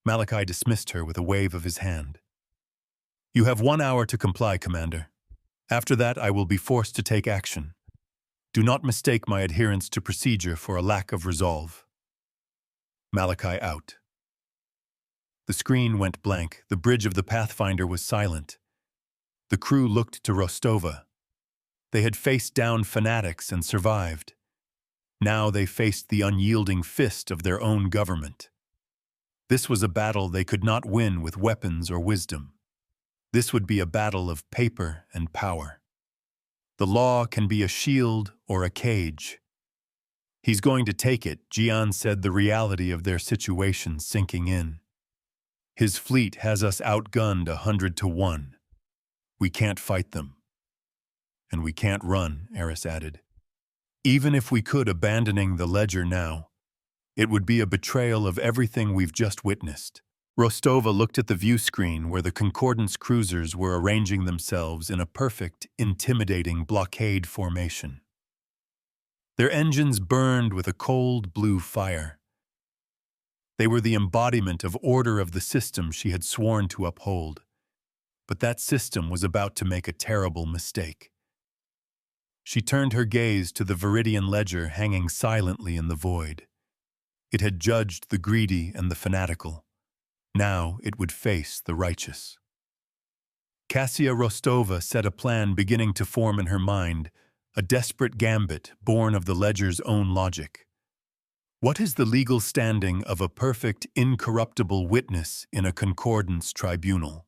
Malachi dismissed her with a wave of his hand. You have 1 hour to comply, Commander. After that, I will be forced to take action. Do not mistake my adherence to procedure for a lack of resolve. Malachi out. The screen went blank. The bridge of the Pathfinder was silent. The crew looked to Rostova. They had faced down fanatics and survived. Now they faced the unyielding fist of their own government. This was a battle they could not win with weapons or wisdom. This would be a battle of paper and power. The law can be a shield or a cage. He's going to take it, Jian said, the reality of their situation sinking in. His fleet has us outgunned 100 to 1. We can't fight them. And we can't run, Eris added. Even if we could, abandoning the ledger now, it would be a betrayal of everything we've just witnessed. Rostova looked at the view screen where the Concordance cruisers were arranging themselves in a perfect, intimidating blockade formation. Their engines burned with a cold blue fire. They were the embodiment of order of the system she had sworn to uphold. But that system was about to make a terrible mistake. She turned her gaze to the Viridian ledger hanging silently in the void. It had judged the greedy and the fanatical. Now it would face the righteous. Cassia Rostova set a plan beginning to form in her mind, a desperate gambit born of the ledger's own logic. What is the legal standing of a perfect, incorruptible witness in a concordance tribunal?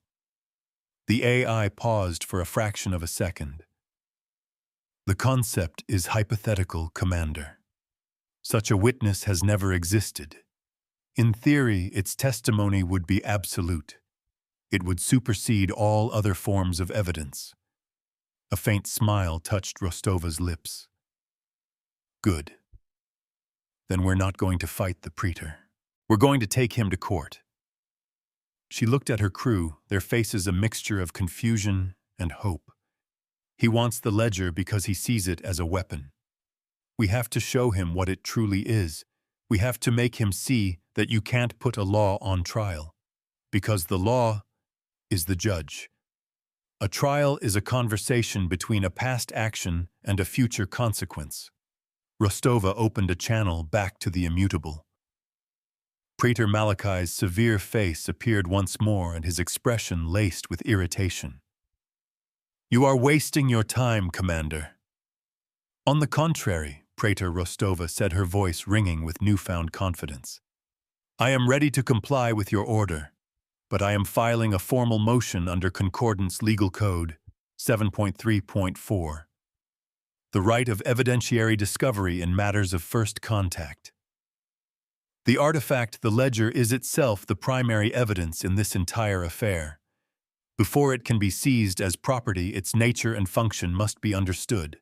The AI paused for a fraction of a second. The concept is hypothetical, Commander. Such a witness has never existed. In theory, its testimony would be absolute. It would supersede all other forms of evidence. A faint smile touched Rostova's lips. Good. Then we're not going to fight the praetor. We're going to take him to court. She looked at her crew, their faces a mixture of confusion and hope. He wants the ledger because he sees it as a weapon. We have to show him what it truly is. We have to make him see that you can't put a law on trial, because the law is the judge. A trial is a conversation between a past action and a future consequence. Rostova opened a channel back to the immutable. Praetor Malachai's severe face appeared once more and his expression laced with irritation. You are wasting your time, Commander. On the contrary, Praetor Rostova said, her voice ringing with newfound confidence. I am ready to comply with your order, but I am filing a formal motion under Concordance Legal Code 7.3.4. The right of evidentiary discovery in matters of first contact. The artifact, the ledger, is itself the primary evidence in this entire affair. Before it can be seized as property, its nature and function must be understood.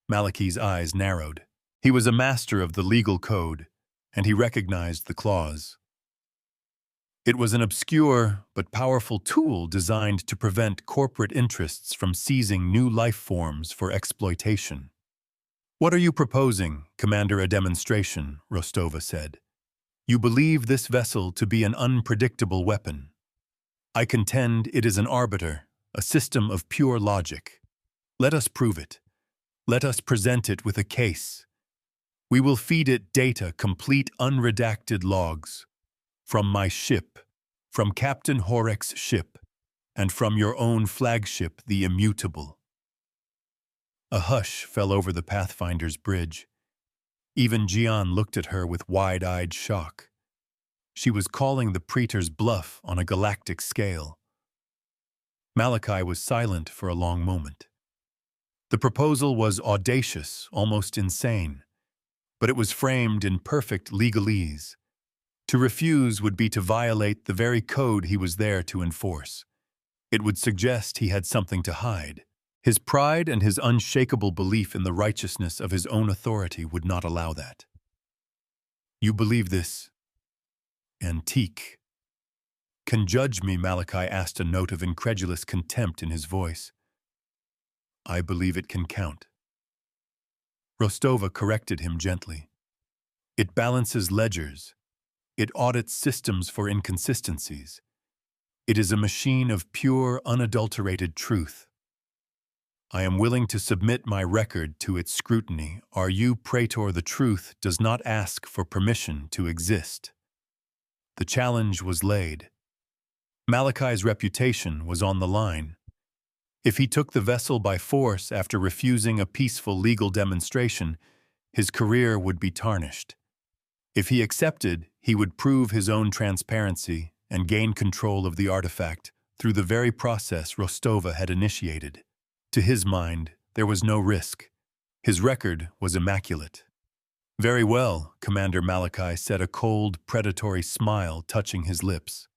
Malachi's eyes narrowed. He was a master of the legal code, and he recognized the clause. It was an obscure but powerful tool designed to prevent corporate interests from seizing new life forms for exploitation. What are you proposing, Commander? A demonstration, Rostova said. You believe this vessel to be an unpredictable weapon. I contend it is an arbiter, a system of pure logic. Let us prove it. Let us present it with a case. We will feed it data, complete unredacted logs. From my ship, from Captain Horek's ship, and from your own flagship, the Immutable. A hush fell over the Pathfinder's bridge. Even Gian looked at her with wide-eyed shock. She was calling the praetor's bluff on a galactic scale. Malachi was silent for a long moment. The proposal was audacious, almost insane, but it was framed in perfect legalese. To refuse would be to violate the very code he was there to enforce. It would suggest he had something to hide. His pride and his unshakable belief in the righteousness of his own authority would not allow that. You believe this antique can judge me? Malachi asked, a note of incredulous contempt in his voice. I believe it can count. Rostova corrected him gently. It balances ledgers. It audits systems for inconsistencies. It is a machine of pure, unadulterated truth. I am willing to submit my record to its scrutiny. Are you, Praetor? The truth does not ask for permission to exist. The challenge was laid. Malachi's reputation was on the line. If he took the vessel by force after refusing a peaceful legal demonstration, his career would be tarnished. If he accepted, he would prove his own transparency and gain control of the artifact through the very process Rostova had initiated. To his mind, there was no risk. His record was immaculate. Very well, Commander. Malachi said, a cold, predatory smile touching his lips.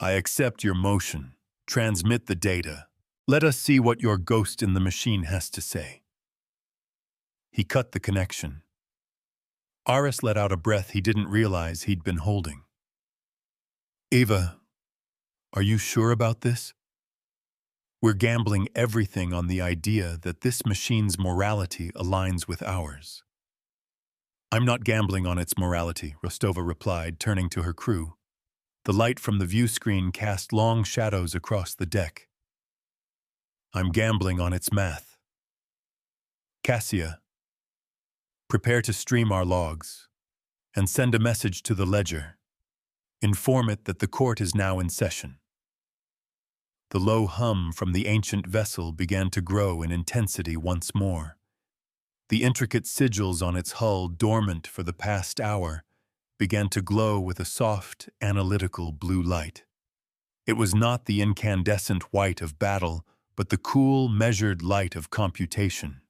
I accept your motion. Transmit the data. Let us see what your ghost in the machine has to say. He cut the connection. Aris let out a breath he didn't realize he'd been holding. Ava, are you sure about this? We're gambling everything on the idea that this machine's morality aligns with ours. I'm not gambling on its morality, Rostova replied, turning to her crew. The light from the view screen cast long shadows across the deck. I'm gambling on its math. Cassia, prepare to stream our logs and send a message to the ledger. Inform it that the court is now in session. The low hum from the ancient vessel began to grow in intensity once more. The intricate sigils on its hull, dormant for the past hour, began to glow with a soft, analytical blue light. It was not the incandescent white of battle, but the cool, measured light of computation.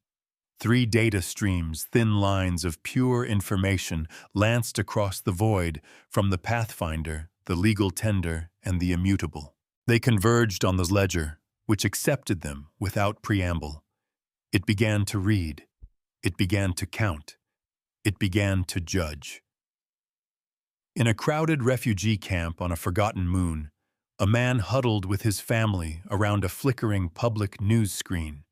3 data streams, thin lines of pure information, lanced across the void from the Pathfinder, the legal tender, and the immutable. They converged on the ledger, which accepted them without preamble. It began to read. It began to count. It began to judge. In a crowded refugee camp on a forgotten moon, a man huddled with his family around a flickering public news screen.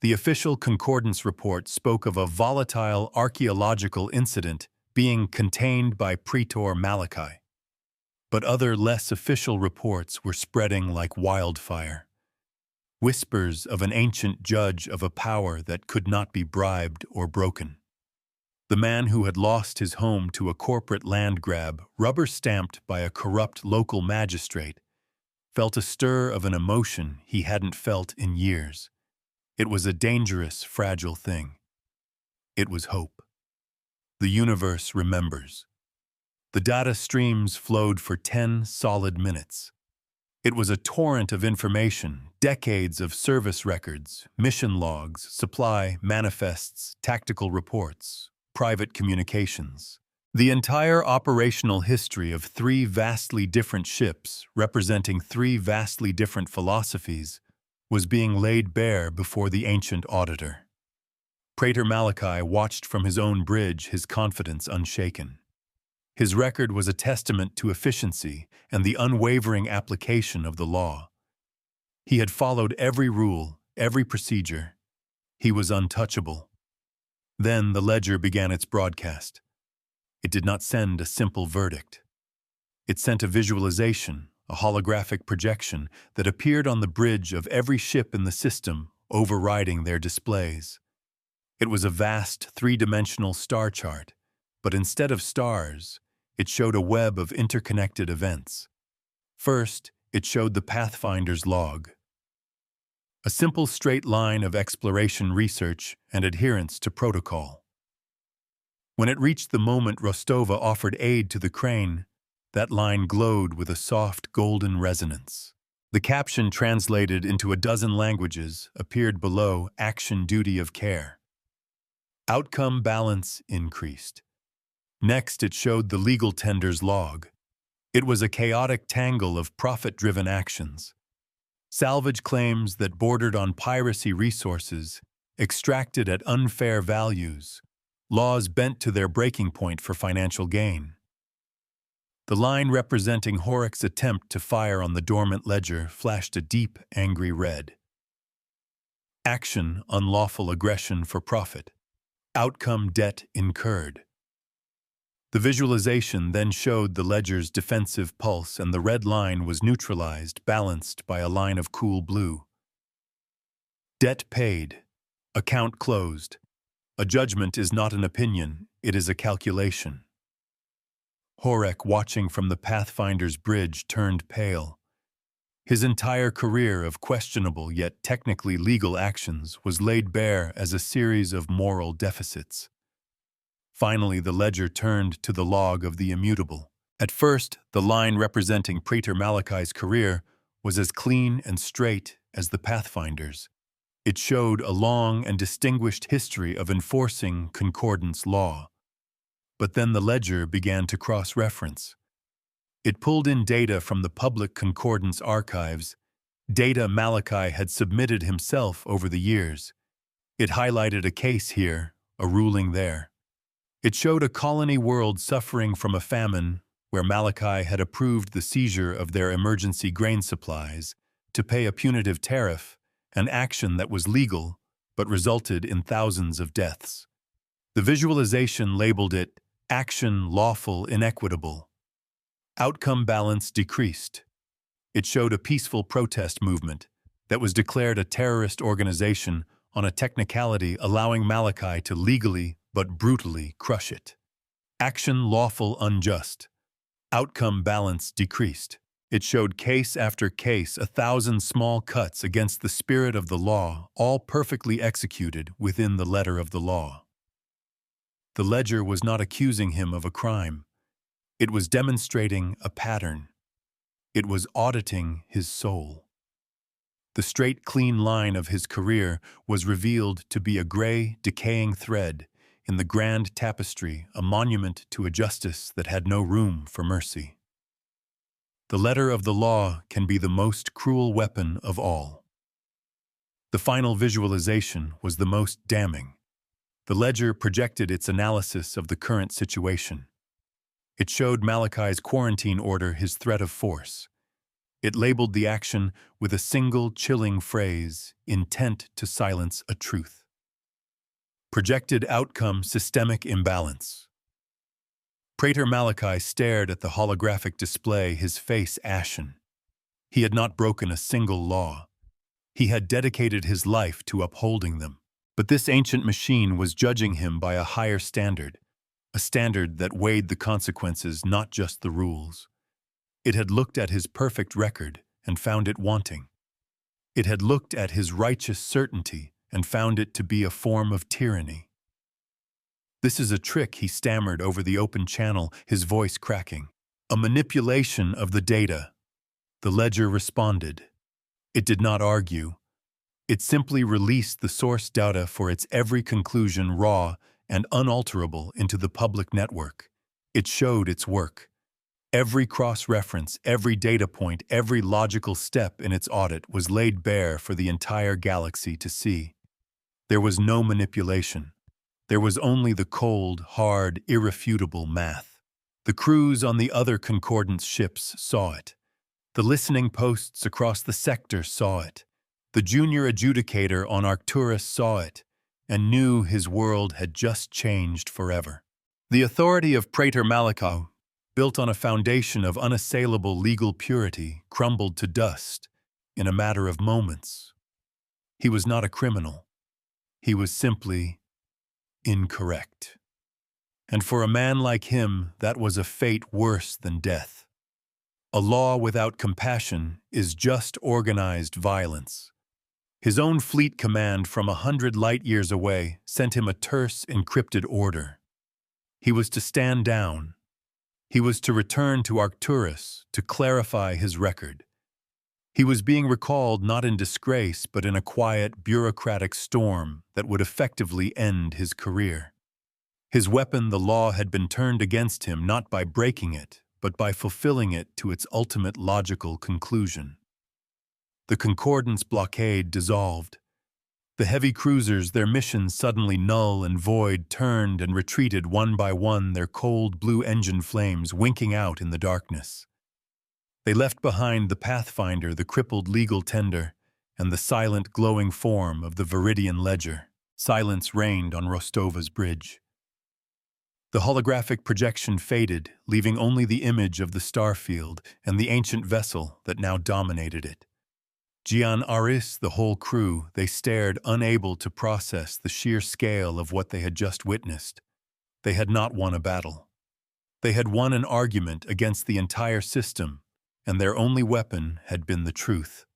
The official concordance report spoke of a volatile archaeological incident being contained by Praetor Malachi. But other, less official reports were spreading like wildfire. Whispers of an ancient judge of a power that could not be bribed or broken. The man who had lost his home to a corporate land grab, rubber-stamped by a corrupt local magistrate, felt a stir of an emotion he hadn't felt in years. It was a dangerous, fragile thing. It was hope. The universe remembers. The data streams flowed for 10 solid minutes. It was a torrent of information, decades of service records, mission logs, supply, manifests, tactical reports, private communications. The entire operational history of 3 vastly different ships, representing 3 vastly different philosophies, was being laid bare before the ancient auditor. Praetor Malachi watched from his own bridge, his confidence unshaken. His record was a testament to efficiency and the unwavering application of the law. He had followed every rule, every procedure. He was untouchable. Then the ledger began its broadcast. It did not send a simple verdict. It sent a visualization, a holographic projection that appeared on the bridge of every ship in the system, overriding their displays. It was a vast, 3-dimensional star chart, but instead of stars, it showed a web of interconnected events. First, it showed the Pathfinder's log. A simple straight line of exploration research and adherence to protocol. When it reached the moment Rostova offered aid to the crane, that line glowed with a soft golden resonance. The caption, translated into a dozen languages, appeared below: action duty of care. Outcome balance increased. Next, it showed the legal tender's log. It was a chaotic tangle of profit-driven actions. Salvage claims that bordered on piracy resources, extracted at unfair values, laws bent to their breaking point for financial gain. The line representing Horrocks' attempt to fire on the dormant ledger flashed a deep, angry red. Action, unlawful aggression for profit. Outcome, debt incurred. The visualization then showed the ledger's defensive pulse, and the red line was neutralized, balanced by a line of cool blue. Debt paid. Account closed. A judgment is not an opinion, it is a calculation. Horek, watching from the Pathfinder's bridge, turned pale. His entire career of questionable yet technically legal actions was laid bare as a series of moral deficits. Finally, the ledger turned to the log of the immutable. At first, the line representing Praetor Malachi's career was as clean and straight as the Pathfinder's. It showed a long and distinguished history of enforcing concordance law. But then the ledger began to cross-reference. It pulled in data from the public concordance archives, data Malachi had submitted himself over the years. It highlighted a case here, a ruling there. It showed a colony world suffering from a famine where Malachi had approved the seizure of their emergency grain supplies to pay a punitive tariff, an action that was legal but resulted in thousands of deaths. The visualization labeled it action lawful inequitable. Outcome balance decreased. It showed a peaceful protest movement that was declared a terrorist organization on a technicality allowing Malachi to legally but brutally crush it. Action lawful unjust. Outcome balance decreased. It showed case after case 1,000 small cuts against the spirit of the law, all perfectly executed within the letter of the law. The ledger was not accusing him of a crime. It was demonstrating a pattern. It was auditing his soul. The straight, clean line of his career was revealed to be a gray, decaying thread in the grand tapestry, a monument to a justice that had no room for mercy. The letter of the law can be the most cruel weapon of all. The final visualization was the most damning. The ledger projected its analysis of the current situation. It showed Malachi's quarantine order his threat of force. It labeled the action with a single chilling phrase, intent to silence a truth. Projected outcome, systemic imbalance. Praetor Malachi stared at the holographic display, his face ashen. He had not broken a single law. He had dedicated his life to upholding them. But this ancient machine was judging him by a higher standard, a standard that weighed the consequences, not just the rules. It had looked at his perfect record and found it wanting. It had looked at his righteous certainty and found it to be a form of tyranny. "This is a trick," he stammered over the open channel, his voice cracking. "A manipulation of the data." The ledger responded. It did not argue. It simply released the source data for its every conclusion raw and unalterable into the public network. It showed its work. Every cross-reference, every data point, every logical step in its audit was laid bare for the entire galaxy to see. There was no manipulation. There was only the cold, hard, irrefutable math. The crews on the other concordance ships saw it. The listening posts across the sector saw it. The junior adjudicator on Arcturus saw it and knew his world had just changed forever. The authority of Praetor Malachi, built on a foundation of unassailable legal purity, crumbled to dust in a matter of moments. He was not a criminal. He was simply incorrect. And for a man like him, that was a fate worse than death. A law without compassion is just organized violence. His own fleet command from 100 light-years away sent him a terse, encrypted order. He was to stand down. He was to return to Arcturus to clarify his record. He was being recalled not in disgrace but in a quiet, bureaucratic storm that would effectively end his career. His weapon, the law, had been turned against him not by breaking it, but by fulfilling it to its ultimate logical conclusion. The concordance blockade dissolved. The heavy cruisers, their missions suddenly null and void, turned and retreated one by one, their cold blue engine flames winking out in the darkness. They left behind the Pathfinder, the crippled legal tender, and the silent, glowing form of the Viridian ledger. Silence reigned on Rostova's bridge. The holographic projection faded, leaving only the image of the starfield and the ancient vessel that now dominated it. Gian Aris, the whole crew, they stared, unable to process the sheer scale of what they had just witnessed. They had not won a battle. They had won an argument against the entire system, and their only weapon had been the truth.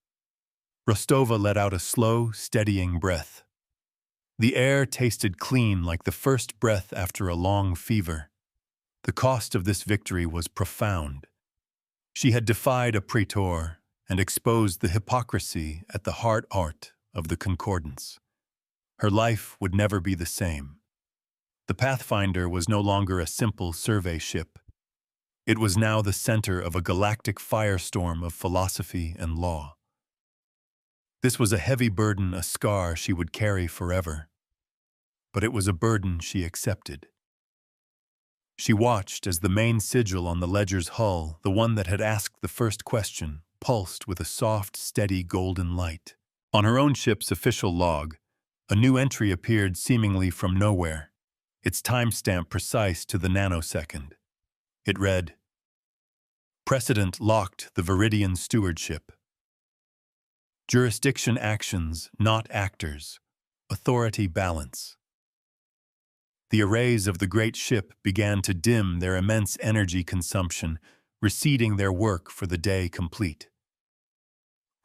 Rostova let out a slow, steadying breath. The air tasted clean like the first breath after a long fever. The cost of this victory was profound. She had defied a praetor and exposed the hypocrisy at the heart of the concordance. Her life would never be the same. The Pathfinder was no longer a simple survey ship. It was now the center of a galactic firestorm of philosophy and law. This was a heavy burden, a scar she would carry forever. But it was a burden she accepted. She watched as the main sigil on the ledger's hull, the one that had asked the first question, pulsed with a soft, steady golden light. On her own ship's official log, a new entry appeared seemingly from nowhere, its timestamp precise to the nanosecond. It read, "Precedent locked the Viridian stewardship. Jurisdiction actions, not actors. Authority balance." The arrays of the great ship began to dim their immense energy consumption, receding their work for the day complete.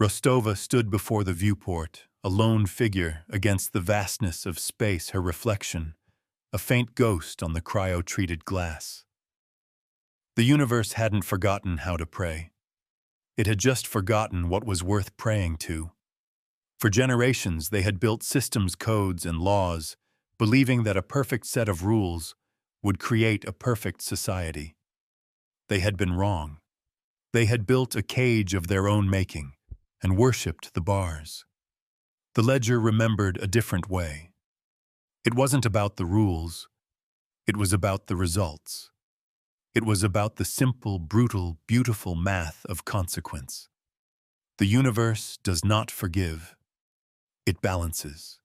Rostova stood before the viewport, a lone figure against the vastness of space, her reflection, a faint ghost on the cryo-treated glass. The universe hadn't forgotten how to pray. It had just forgotten what was worth praying to. For generations, they had built systems, codes, and laws, believing that a perfect set of rules would create a perfect society. They had been wrong. They had built a cage of their own making and worshipped the bars. The ledger remembered a different way. It wasn't about the rules. It was about the results. It was about the simple, brutal, beautiful math of consequence. The universe does not forgive. It balances.